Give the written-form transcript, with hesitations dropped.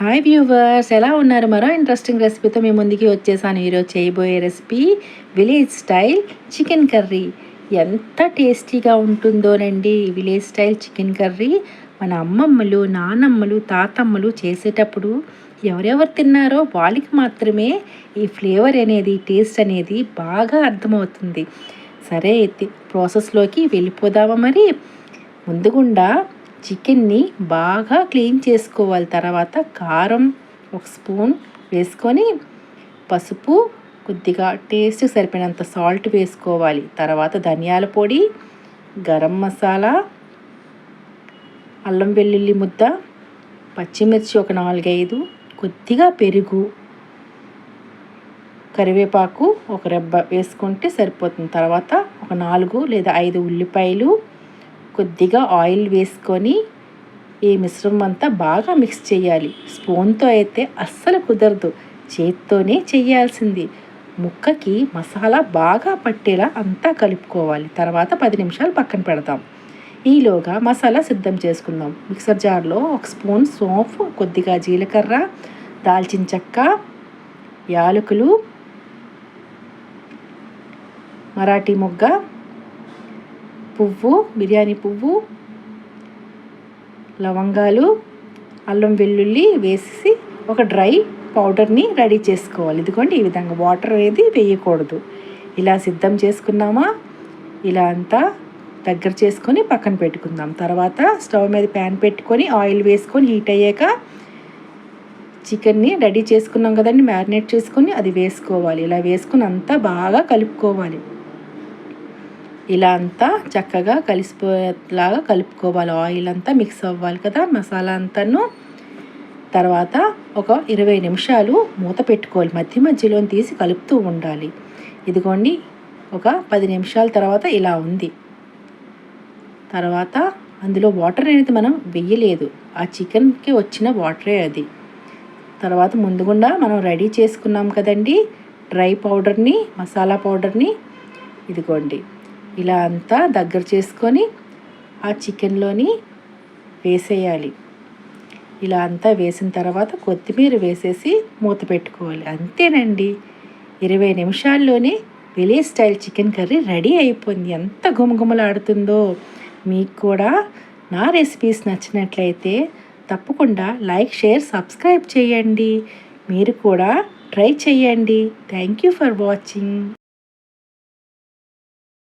Hi viewers, ఎలా ఉన్నారు? మరో ఇంట్రెస్టింగ్ రెసిపీతో మీ ముందుకి వచ్చేసాను. ఈరోజు చేయబోయే recipe village style chicken curry. ఎంత టేస్టీగా ఉంటుందోనండి విలేజ్ స్టైల్ చికెన్ కర్రీ. మన అమ్మమ్మలు, నానమ్మలు, తాతమ్మలు చేసేటప్పుడు ఎవరెవరు తిన్నారో వాళ్ళకి మాత్రమే ఈ ఫ్లేవర్ అనేది, టేస్ట్ అనేది బాగా అర్థమవుతుంది. సరే అయితే ప్రాసెస్లోకి వెళ్ళిపోదామా మరి. ముందుగుండా చికెన్ని బాగా క్లీన్ చేసుకోవాలి. తర్వాత కారం 1 స్పూన్ వేసుకొని, పసుపు కొద్దిగా టేస్ట్ సరిపోయినంత సాల్ట్ వేసుకోవాలి. తర్వాత ధనియాల పొడి, గరం మసాలా, అల్లం వెల్లుల్లి ముద్ద, పచ్చిమిర్చి ఒక 4-5, కొద్దిగా పెరుగు, కరివేపాకు ఒక రెబ్బ వేసుకుంటే సరిపోతుంది. తర్వాత ఒక 4 లేదా 5 ఉల్లిపాయలు, కొద్దిగా ఆయిల్ వేసుకొని ఈ మిశ్రమం అంతా బాగా మిక్స్ చేయాలి. స్పూన్తో అయితే అస్సలు కుదరదు, చేత్తోనే చేయాల్సింది. ముక్కకి మసాలా బాగా పట్టేలా అంతా కలుపుకోవాలి. తర్వాత 10 నిమిషాలు పక్కన పెడతాం. ఈలోగా మసాలా సిద్ధం చేసుకుందాం. మిక్సర్ జార్లో 1 స్పూన్ సోంపు, కొద్దిగా జీలకర్ర, దాల్చిన చెక్క, యాలకులు, మరాఠీ మొగ్గ, పువ్వు, బిర్యానీ పువ్వు, లవంగాలు, అల్లం వెల్లుల్లి వేసి ఒక డ్రై పౌడర్ని రెడీ చేసుకోవాలి. ఇదిగోండి ఈ విధంగా, వాటర్ అనేది వేయకూడదు. ఇలా సిద్ధం చేసుకున్నామా, ఇలా అంతా దగ్గర చేసుకొని పక్కన పెట్టుకుందాం. తర్వాత స్టవ్ మీద ప్యాన్ పెట్టుకొని ఆయిల్ వేసుకొని హీట్ అయ్యాక చికెన్ని రెడీ చేసుకున్నాం కదండి, మ్యారినేట్ చేసుకొని అది వేసుకోవాలి. ఇలా వేసుకుని అంతా బాగా కలుపుకోవాలి. ఇలా అంతా చక్కగా కలిసిపోయేలాగా కలుపుకోవాలి. ఆయిల్ అంతా మిక్స్ అవ్వాలి కదా, మసాలా అంతాను. తర్వాత ఒక 20 నిమిషాలు మూత పెట్టుకోవాలి. మధ్య మధ్యలో తీసి కలుపుతూ ఉండాలి. ఇదిగోండి ఒక 10 నిమిషాల తర్వాత ఇలా ఉంది. తర్వాత అందులో వాటర్ అనేది మనం వెయ్యలేదు, ఆ చికెన్కి వచ్చిన వాటరే అది. తర్వాత ముందుగుండా మనం రెడీ చేసుకున్నాం కదండి డ్రై పౌడర్ని, మసాలా పౌడర్ని, ఇదిగోండి ఇలా అంతా దగ్గర చేసుకొని ఆ చికెన్లోని వేసేయాలి. ఇలా అంతా వేసిన తర్వాత కొత్తిమీర వేసేసి మూత పెట్టుకోవాలి. అంతేనండి, 20 నిమిషాల్లోనే village style chicken curry ready అయిపోయింది. ఎంత గుమగుమలాడుతుందో. మీకు కూడా నా రెసిపీస్ నచ్చినట్లయితే తప్పకుండా లైక్, షేర్, సబ్స్క్రైబ్ చేయండి. మీరు కూడా ట్రై చేయండి. Thank you for watching.